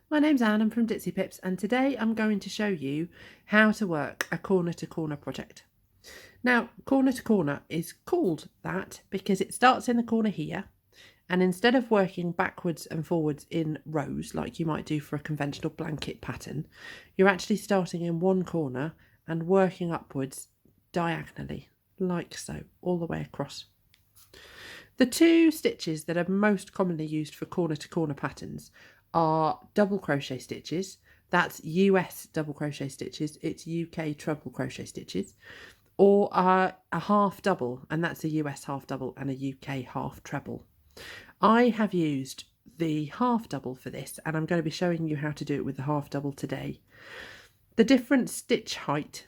My name's Anne, I'm from Ditsy Pips, and today I'm going to show you how to work a corner to corner project. Now, corner to corner is called that because it starts in the corner here, and instead of working backwards and forwards in rows like you might do for a conventional blanket pattern, you're actually starting in one corner and working upwards diagonally, like so, all the way across. The two stitches that are most commonly used for corner to corner patterns are double crochet stitches. That's US double crochet stitches, it's UK treble crochet stitches, or a half double, and that's a US half double and a UK half treble. I have used the half double for this, and I'm going to be showing you how to do it with the half double today. The different stitch height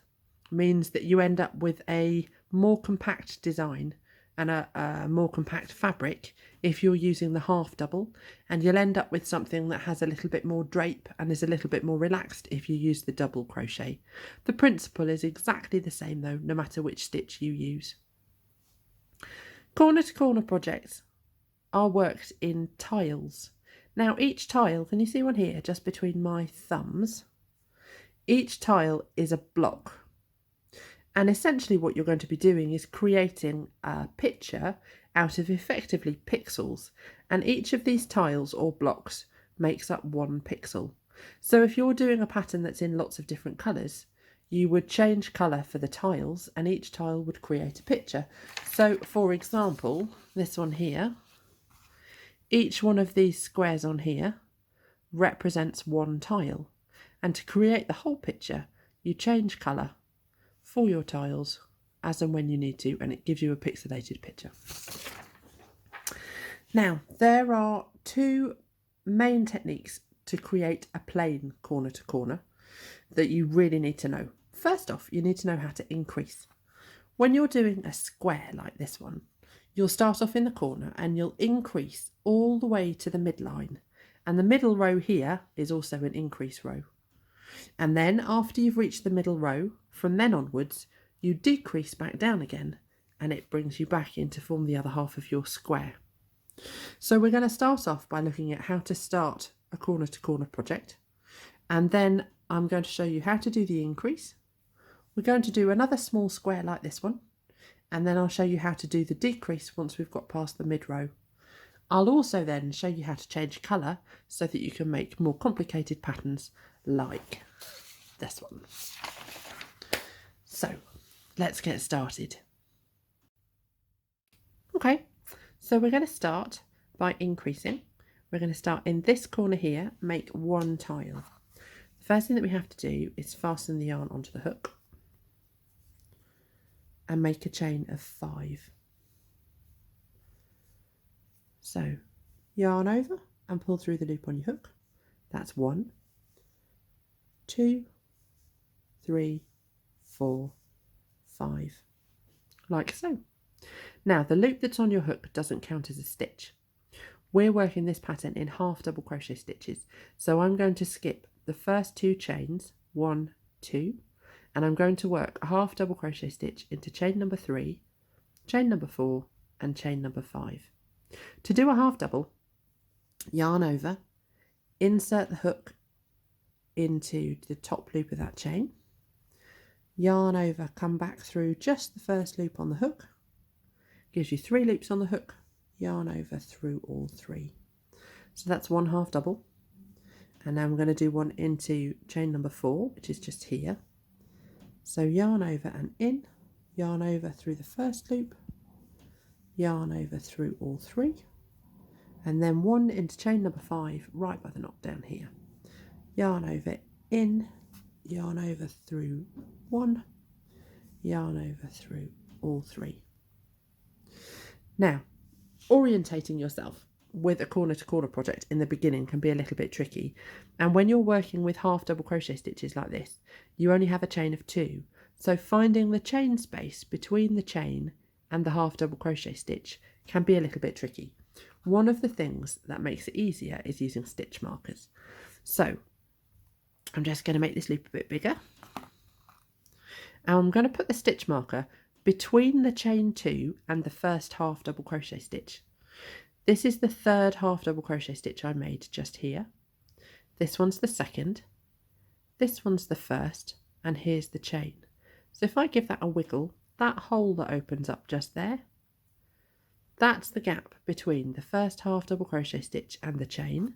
means that you end up with a more compact design and a more compact fabric if you're using the half double, and you'll end up with something that has a little bit more drape and is a little bit more relaxed if you use the double crochet. The principle is exactly the same though, no matter which stitch you use. Corner to corner projects are worked in tiles. Now each tile, can you see one here just between my thumbs? Each tile is a block. And essentially what you're going to be doing is creating a picture out of effectively pixels. And each of these tiles or blocks makes up one pixel. So if you're doing a pattern that's in lots of different colours, you would change colour for the tiles and each tile would create a picture. So for example, this one here, each one of these squares on here represents one tile. And to create the whole picture, you change colour for your tiles as and when you need to, and it gives you a pixelated picture. Now, there are two main techniques to create a plain corner to corner that you really need to know. First off, you need to know how to increase. When you're doing a square like this one, you'll start off in the corner and you'll increase all the way to the midline, and the middle row here is also an increase row. And then after you've reached the middle row, from then onwards, you decrease back down again, and it brings you back in to form the other half of your square. So we're going to start off by looking at how to start a corner to corner project, and then I'm going to show you how to do the increase. We're going to do another small square like this one, and then I'll show you how to do the decrease once we've got past the mid row. I'll also then show you how to change colour so that you can make more complicated patterns like this one. So let's get started. Okay, so we're going to start by increasing. We're going to start in this corner here, make one tile. The first thing that we have to do is fasten the yarn onto the hook and make a chain of 5. So yarn over and pull through the loop on your hook. That's 1, 2, 3, 4, 5, like so. Now the loop that's on your hook doesn't count as a stitch. We're working this pattern in half double crochet stitches, so I'm going to skip the first 2 chains, 1, 2, and I'm going to work a half double crochet stitch into chain number 3, chain number 4, and chain number 5. To do a half double, yarn over, insert the hook into the top loop of that chain, yarn over, come back through just the first loop on the hook, gives you 3 loops on the hook, yarn over through all 3. So that's one half double, and now I'm going to do one into chain number 4, which is just here. So yarn over and in, yarn over through the first loop, yarn over through all 3, and then one into chain number 5 right by the knot down here. Yarn over in, yarn over through 1, yarn over through all 3. Now, orientating yourself with a corner to corner project in the beginning can be a little bit tricky, and when you're working with half double crochet stitches like this, you only have a chain of 2, so finding the chain space between the chain and the half double crochet stitch can be a little bit tricky. One of the things that makes it easier is using stitch markers. So I'm just going to make this loop a bit bigger, and I'm going to put the stitch marker between the chain 2 and the first half double crochet stitch. This is the third half double crochet stitch I made just here. This one's the second, this one's the first, and here's the chain. So if I give that a wiggle, that hole that opens up just there, that's the gap between the first half double crochet stitch and the chain,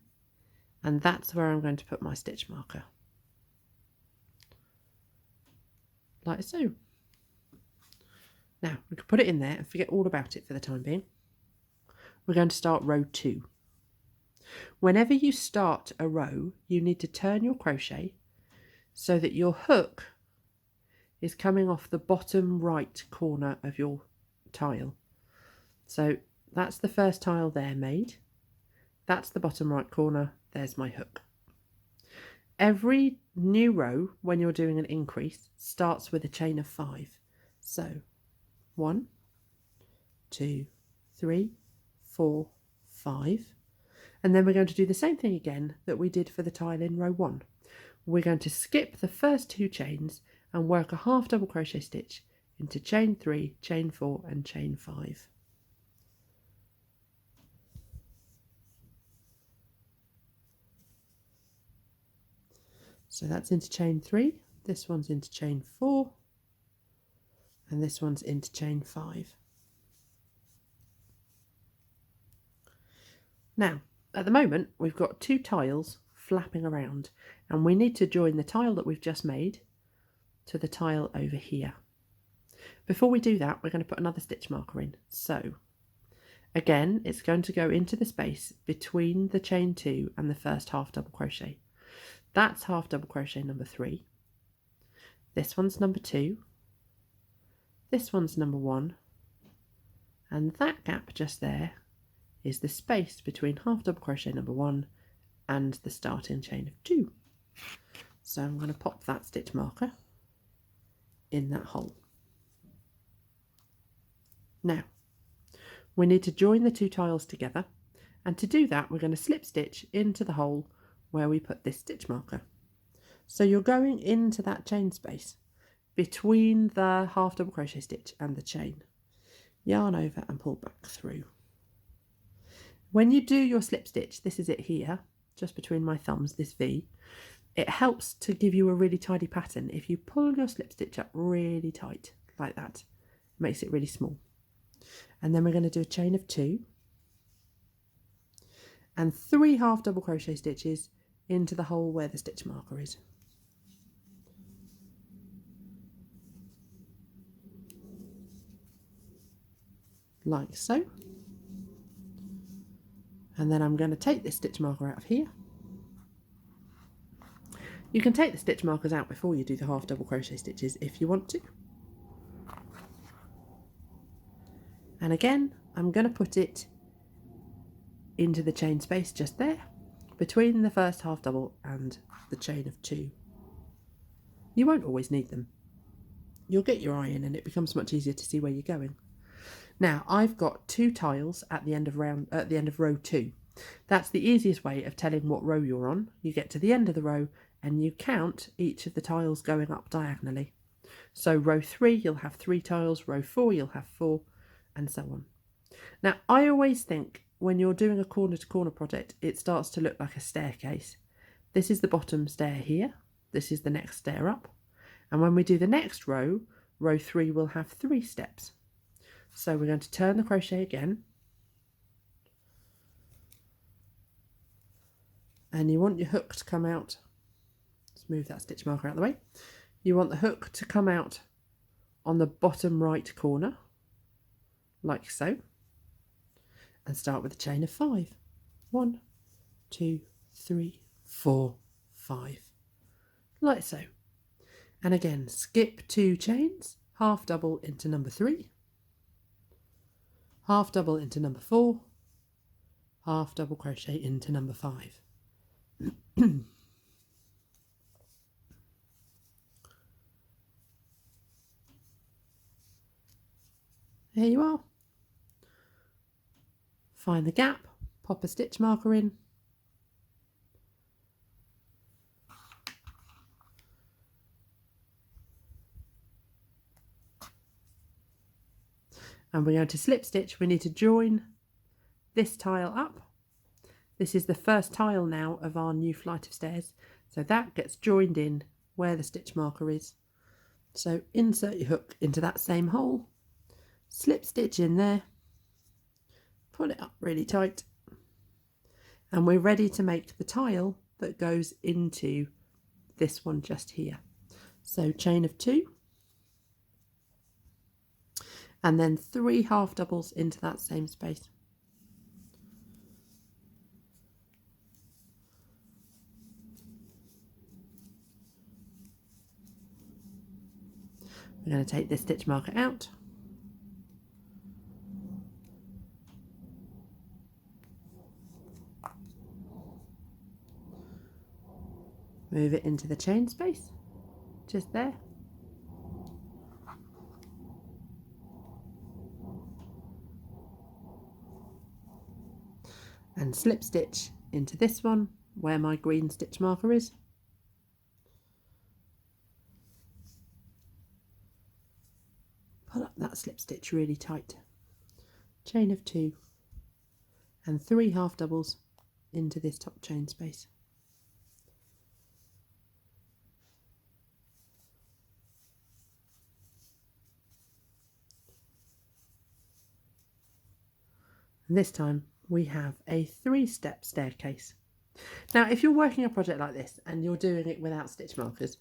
and that's where I'm going to put my stitch marker, like so. Now we can put it in there and forget all about it for the time being. We're going to start row 2. Whenever you start a row, you need to turn your crochet so that your hook is coming off the bottom right corner of your tile. So that's the first tile there made. That's the bottom right corner. There's my hook. Every new row, when you're doing an increase, starts with a chain of 5. So 1, 2, 3, 4, 5. And then we're going to do the same thing again that we did for the tile in row 1. We're going to skip the first 2 chains and work a half double crochet stitch into chain 3, chain 4 and chain 5. So that's into chain 3, this one's into chain 4, and this one's into chain 5. Now, at the moment, we've got 2 tiles flapping around, and we need to join the tile that we've just made to the tile over here. Before we do that, we're going to put another stitch marker in. So, again, it's going to go into the space between the chain 2 and the first half double crochet. That's half double crochet number 3. This one's number 2. This one's number 1. And that gap just there is the space between half double crochet number 1 and the starting chain of 2. So I'm going to pop that stitch marker in that hole. Now, we need to join the 2 tiles together, and to do that we're going to slip stitch into the hole where we put this stitch marker. So you're going into that chain space between the half double crochet stitch and the chain. Yarn over and pull back through. When you do your slip stitch, this is it here, just between my thumbs, this V, it helps to give you a really tidy pattern. If you pull your slip stitch up really tight, like that, it makes it really small. And then we're going to do a chain of 2 and 3 half double crochet stitches into the hole where the stitch marker is. Like so. And then I'm going to take this stitch marker out of here. You can take the stitch markers out before you do the half double crochet stitches if you want to. And again, I'm going to put it into the chain space just there, between the first half double and the chain of 2. You won't always need them. You'll get your eye in and it becomes much easier to see where you're going. Now I've got 2 tiles at the end of row 2. That's the easiest way of telling what row you're on. You get to the end of the row and you count each of the tiles going up diagonally. So row 3 you'll have 3 tiles, row 4 you'll have 4, and so on. Now I always think when you're doing a corner to corner project it starts to look like a staircase. This is the bottom stair here, this is the next stair up, and when we do the next row, row 3 will have 3 steps. So we're going to turn the crochet again, and you want your hook to come out. Let's move that stitch marker out of the way. You want the hook to come out on the bottom right corner, like so, and start with a chain of 5. 1, 2, 3, 4, 5, like so. And again, skip 2 chains, half double into number 3, half double into number 4, half double crochet into number 5. There you are. Find the gap, pop a stitch marker in, and we're going to slip stitch. We need to join this tile up. This is the first tile now of our new flight of stairs, so that gets joined in where the stitch marker is. So insert your hook into that same hole, slip stitch in there, pull it up really tight, and we're ready to make the tile that goes into this one just here. So chain of 2, and then 3 half doubles into that same space. We're going to take this stitch marker out, move it into the chain space, just there, and slip stitch into this one where my green stitch marker is. Pull up that slip stitch really tight, chain of 2 and 3 half doubles into this top chain space. And this time we have a 3-step staircase. Now if you're working a project like this and you're doing it without stitch markers,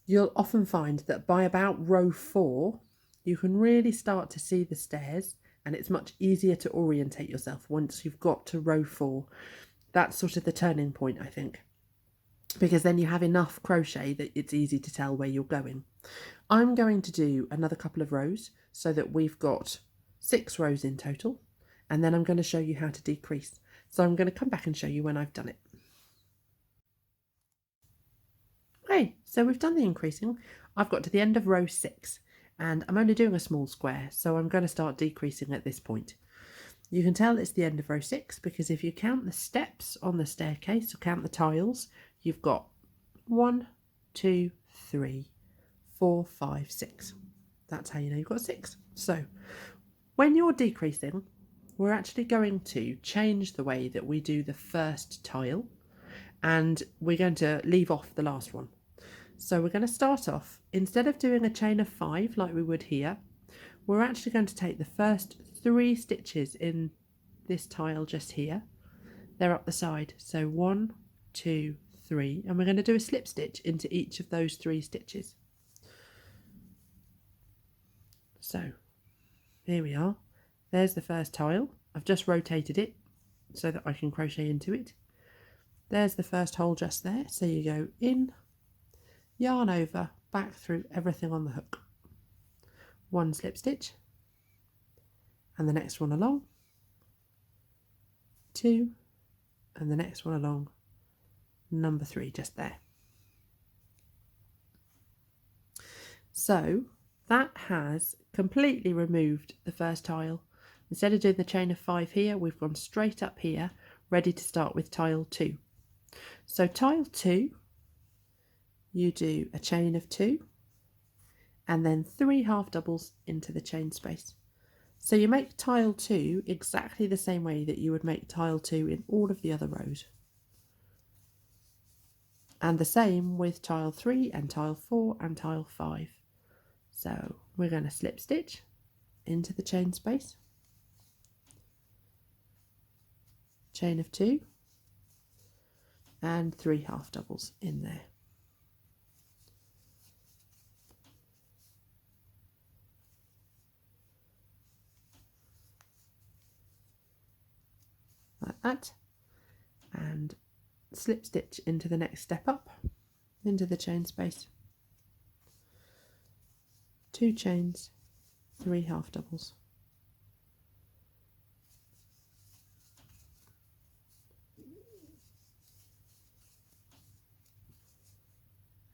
you'll often find that by about row 4 you can really start to see the stairs, and it's much easier to orientate yourself once you've got to row 4. That's sort of the turning point, I think, because then you have enough crochet that it's easy to tell where you're going. I'm going to do another couple of rows so that we've got 6 rows in total, and then I'm going to show you how to decrease. So I'm going to come back and show you when I've done it. Okay, so we've done the increasing. I've got to the end of row 6 and I'm only doing a small square, so I'm going to start decreasing at this point. You can tell it's the end of row 6 because if you count the steps on the staircase or count the tiles, you've got 1, 2, 3, 4, 5, 6. That's how you know you've got 6. So when you're decreasing, we're actually going to change the way that we do the first tile, and we're going to leave off the last one. So we're going to start off, instead of doing a chain of 5 like we would here, we're actually going to take the first 3 stitches in this tile just here. They're up the side, so 1, 2, 3, and we're going to do a slip stitch into each of those 3 stitches. So here we are. There's the first tile. I've just rotated it so that I can crochet into it. There's the first hole just there. So you go in, yarn over, back through everything on the hook. 1 slip stitch, and the next one along, 2, and the next one along, number 3 just there. So that has completely removed the first tile. Instead of doing the chain of 5 here, we've gone straight up here, ready to start with tile 2. So tile 2, you do a chain of 2 and then 3 half doubles into the chain space. So you make tile 2 exactly the same way that you would make tile 2 in all of the other rows. And the same with tile 3 and tile 4 and tile 5. So we're going to slip stitch into the chain space, chain of 2 and 3 half doubles in there. Like that, and slip stitch into the next step up, into the chain space, 2 chains, 3 half doubles.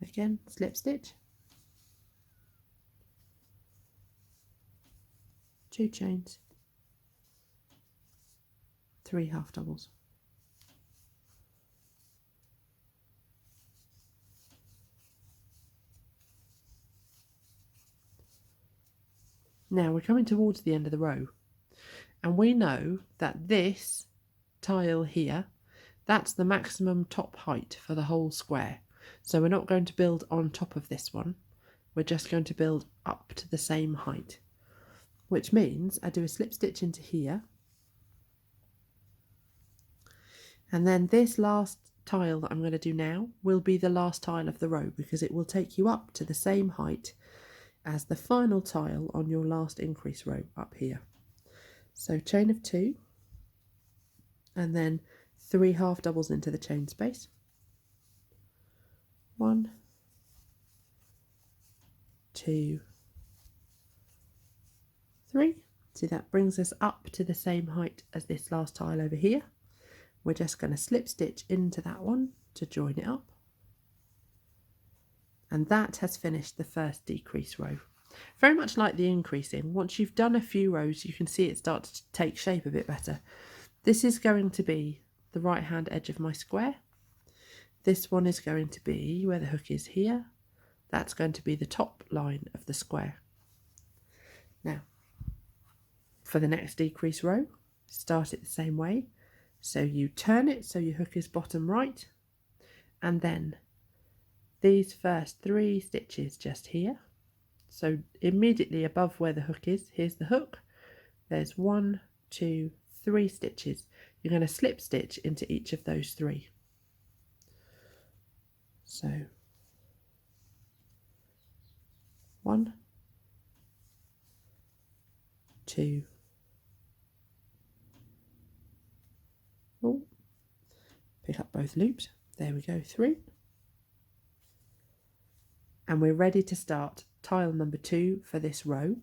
Again, slip stitch, 2 chains, 3 half doubles. Now we're coming towards the end of the row, and we know that this tile here That's the maximum top height for the whole square. So we're not going to build on top of this one. We're just going to build up to the same height, which means I do a slip stitch into here. And then this last tile that I'm going to do now will be the last tile of the row, because it will take you up to the same height as the final tile on your last increase row up here. So chain of 2 and then 3 half doubles into the chain space. 1, 2, 3. See, that brings us up to the same height as this last tile over here. We're just going to slip stitch into that one to join it up. And that has finished the first decrease row. Very much like the increasing, once you've done a few rows, you can see it start to take shape a bit better. This is going to be the right hand edge of my square. This one is going to be where the hook is here. That's going to be the top line of the square. Now, for the next decrease row, start it the same way. So you turn it so your hook is bottom right, and then these first 3 stitches just here. So immediately above where the hook is, here's the hook. There's 1, 2, 3 stitches. You're going to slip stitch into each of those 3. So 1, 2, pick up both loops, there we go, 3, and we're ready to start tile number 2 for this row.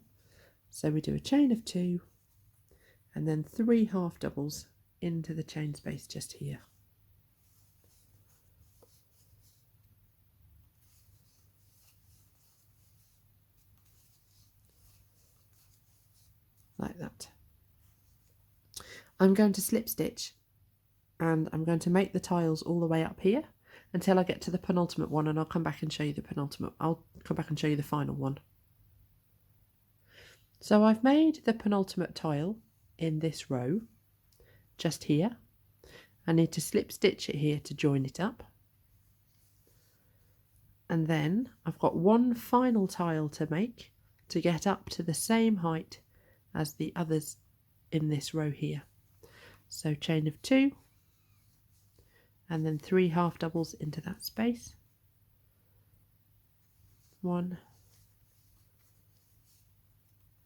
So we do a chain of 2 and then 3 half doubles into the chain space just here. Like that. I'm going to slip stitch and I'm going to make the tiles all the way up here until I get to the penultimate one, and I'll come back and show you the penultimate. I'll come back and show you the final one. So I've made the penultimate tile in this row just here. I need to slip stitch it here to join it up. And then I've got one final tile to make to get up to the same height as the others in this row here. So chain of 2 and then 3 half doubles into that space. 1,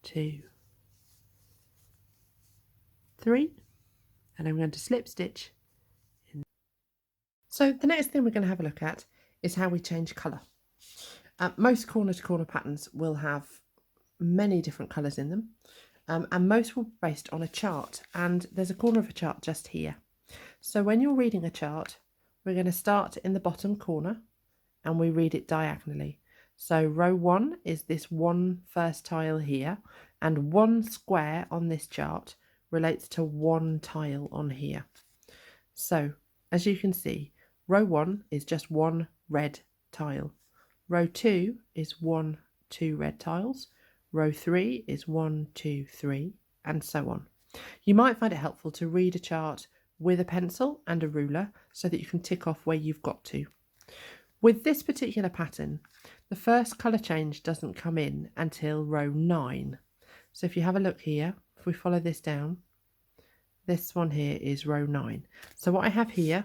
2, 3, and I'm going to slip stitch in. So the next thing we're going to have a look at is how we change colour. Most corner to corner patterns will have many different colours in them, and most will be based on a chart, and there's a corner of a chart just here. So when you're reading a chart, we're going to start in the bottom corner and we read it diagonally. So row 1 is this one first tile here, and one square on this chart relates to one tile on here. So as you can see, row 1 is just one red tile. Row 2 is 2 red tiles. Row 3 is 1, 2, 3, and so on. You might find it helpful to read a chart with a pencil and a ruler so that you can tick off where you've got to. With this particular pattern, the first colour change doesn't come in until row 9. So if you have a look here, if we follow this down, this one here is row 9. So what I have here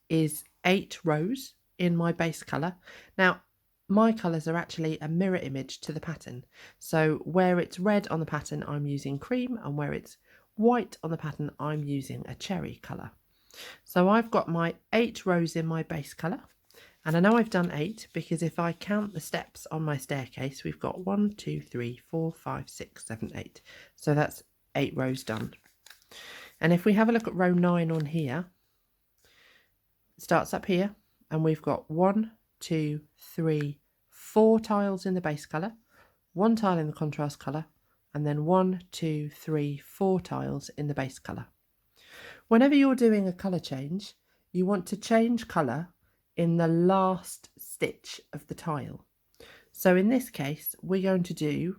is 8 rows in my base colour. Now, my colours are actually a mirror image to the pattern. So where it's red on the pattern, I'm using cream, and where it's white on the pattern, I'm using a cherry colour. So I've got my 8 rows in my base colour, and I know I've done 8 because if I count the steps on my staircase, we've got 1, 2, 3, 4, 5, 6, 7, 8. So that's 8 rows done. And if we have a look at row 9 on here, it starts up here, and we've got 1, 2, 3, 4 tiles in the base colour, 1 tile in the contrast colour, and then 1, 2, 3, 4 tiles in the base colour. Whenever you're doing a colour change, you want to change colour in the last stitch of the tile. So in this case, we're going to do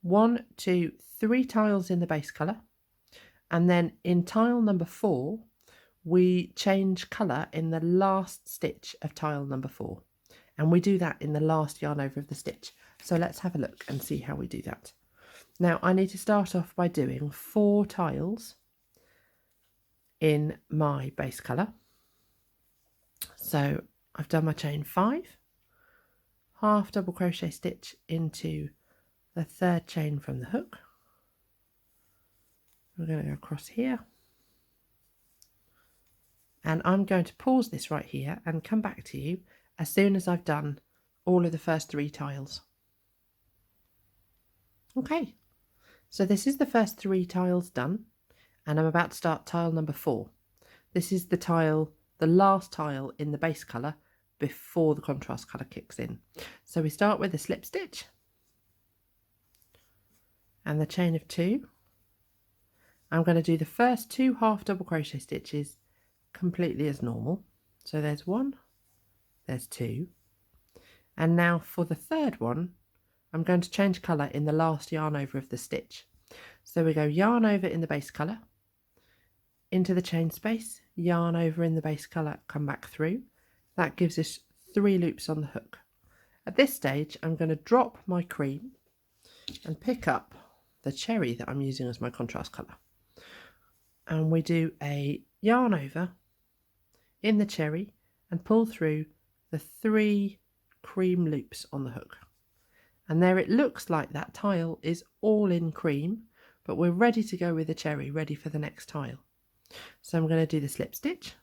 1, 2, 3 tiles in the base colour, and then in tile number 4, we change colour in the last stitch of tile number 4, and we do that in the last yarn over of the stitch. So let's have a look and see how we do that. Now I need to start off by doing 4 tiles in my base colour. So I've done my chain 5, half double crochet stitch into the 3rd chain from the hook. We're going to go across here, and I'm going to pause this right here and come back to you as soon as I've done all of the first 3 tiles. Okay, so this is the first 3 tiles done, and I'm about to start tile number 4. This is the last tile in the base colour before the contrast colour kicks in. So we start with a slip stitch and the chain of 2. I'm going to do the first 2 half double crochet stitches completely as normal. So there's 1, there's 2, and now for the 3rd one I'm going to change colour in the last yarn over of the stitch. So we go yarn over in the base colour, into the chain space, yarn over in the base colour, come back through. That gives us 3 loops on the hook. At this stage I'm going to drop my cream and pick up the cherry that I'm using as my contrast colour, and we do a yarn over in the cherry and pull through the 3 cream loops on the hook. And there it looks like that tile is all in cream, but we're ready to go with the cherry, ready for the next tile. So I'm going to do the slip stitch,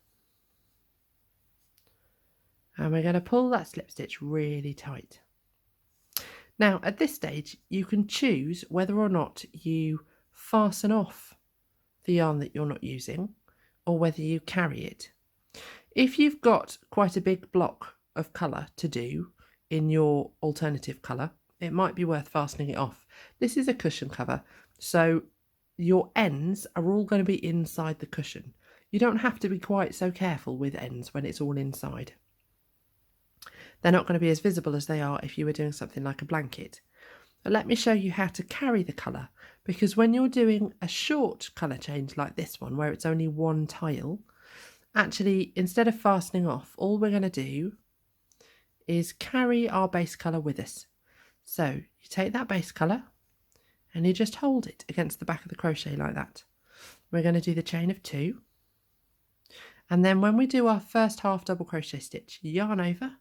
and we're going to pull that slip stitch really tight. Now at this stage you can choose whether or not you fasten off the yarn that you're not using, or whether you carry it. If you've got quite a big block of colour to do in your alternative colour, it might be worth fastening it off. This is a cushion cover, so your ends are all going to be inside the cushion. You don't have to be quite so careful with ends when it's all inside. They're not going to be as visible as they are if you were doing something like a blanket. But let me show you how to carry the colour, because when you're doing a short colour change like this one, where it's only 1 tile, actually instead of fastening off, all we're going to do is carry our base colour with us. So you take that base colour and you just hold it against the back of the crochet like that. We're going to do the chain of 2, and then when we do our first half double crochet stitch, yarn over,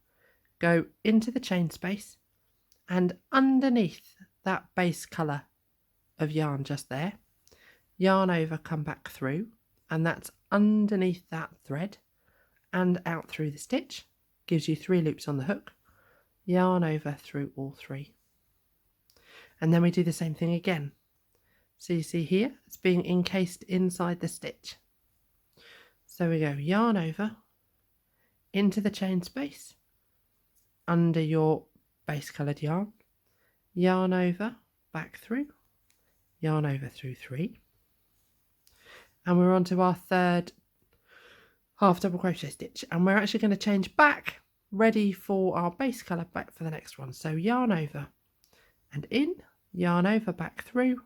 go into the chain space, and underneath that base colour of yarn just there, yarn over, come back through, and that's underneath that thread and out through the stitch, gives you 3 loops on the hook, yarn over through all 3, and then we do the same thing again. So you see here it's being encased inside the stitch. So we go yarn over into the chain space under your base coloured yarn, yarn over, back through, yarn over through 3, and we're on to our 3rd half double crochet stitch, and we're actually going to change back, ready for our base colour, back for the next one. So yarn over and in, yarn over, back through,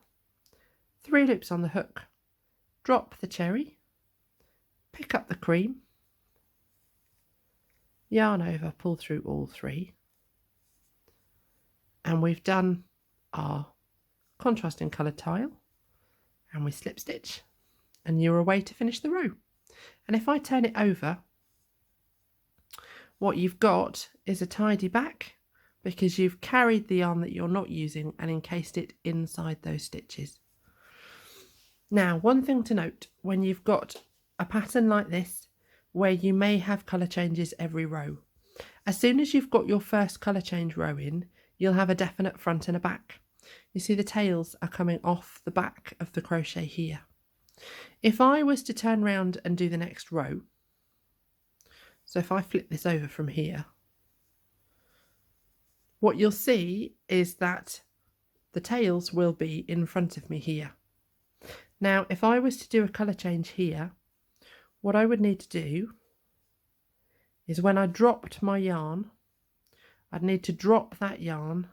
3 loops on the hook, drop the cherry, pick up the cream, yarn over, pull through all 3, and we've done our contrasting coloured tile, and we slip stitch, and you're away to finish the row. And if I turn it over, what you've got is a tidy back, because you've carried the yarn that you're not using and encased it inside those stitches. Now, one thing to note, when you've got a pattern like this where you may have colour changes every row, as soon as you've got your first colour change row in, you'll have a definite front and a back. You see the tails are coming off the back of the crochet here. If I was to turn round and do the next row, so if I flip this over from here, what you'll see is that the tails will be in front of me here. Now, if I was to do a colour change here, what I would need to do is when I dropped my yarn, I'd need to drop that yarn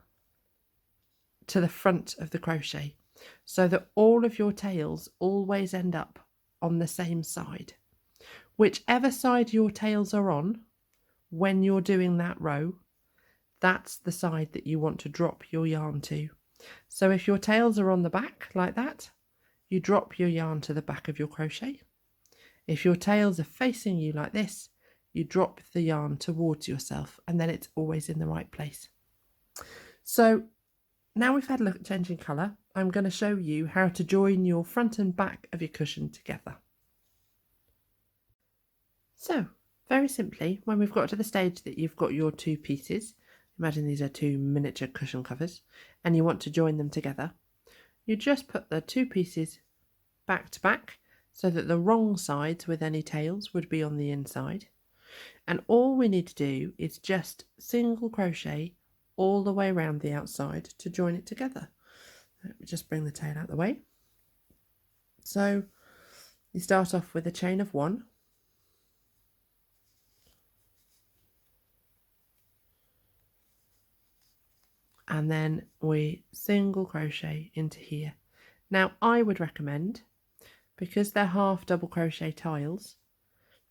to the front of the crochet so that all of your tails always end up on the same side. whichever side your tails are on when you're doing that row, that's the side that you want to drop your yarn to. So if your tails are on the back like that, you drop your yarn to the back of your crochet. If your tails are facing you like this, you drop the yarn towards yourself, and then it's always in the right place. So now we've had a look at changing colour, I'm going to show you how to join your front and back of your cushion together. So very simply, when we've got to the stage that you've got your two pieces, imagine these are two miniature cushion covers, and you want to join them together, you just put the two pieces back to back so that the wrong sides with any tails would be on the inside. And all we need to do is just single crochet all the way around the outside to join it together. Let me just bring the tail out of the way. So you start off with a chain of 1, and then we single crochet into here. Now I would recommend, because they're half double crochet tiles,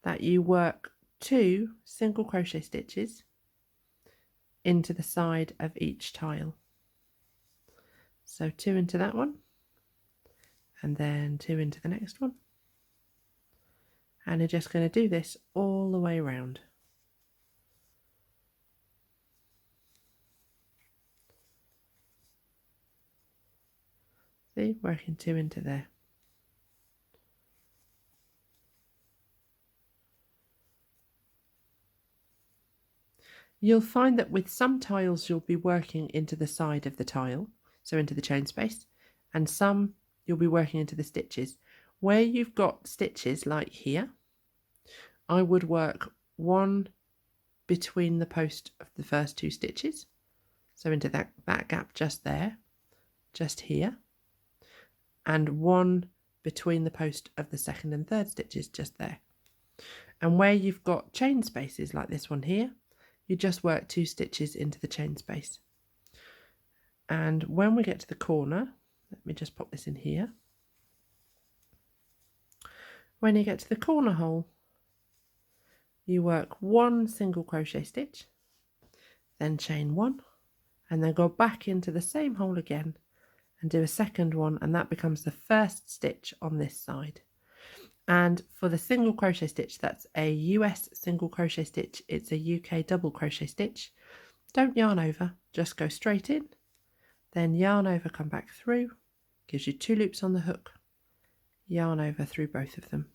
that you work 2 single crochet stitches into the side of each tile. So 2 into that one, and then 2 into the next one, and you're just going to do this all the way around. See, working 2 into there. You'll find that with some tiles you'll be working into the side of the tile, so into the chain space, and some you'll be working into the stitches. Where you've got stitches like here, I would work 1 between the post of the first 2 stitches, so into that gap just there, just here, and 1 between the post of the second and third stitches just there. And where you've got chain spaces like this one here, you just work 2 stitches into the chain space. And when we get to the corner, let me just pop this in here. When you get to the corner hole, you work 1 single crochet stitch, then chain 1, and then go back into the same hole again and do a second one, and that becomes the first stitch on this side. And for the single crochet stitch, that's a US single crochet stitch, it's a UK double crochet stitch. Don't yarn over, just go straight in, then yarn over, come back through, gives you 2 loops on the hook, yarn over through both of them.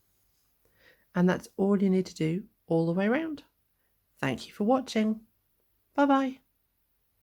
And that's all you need to do all the way around. Thank you for watching. Bye bye.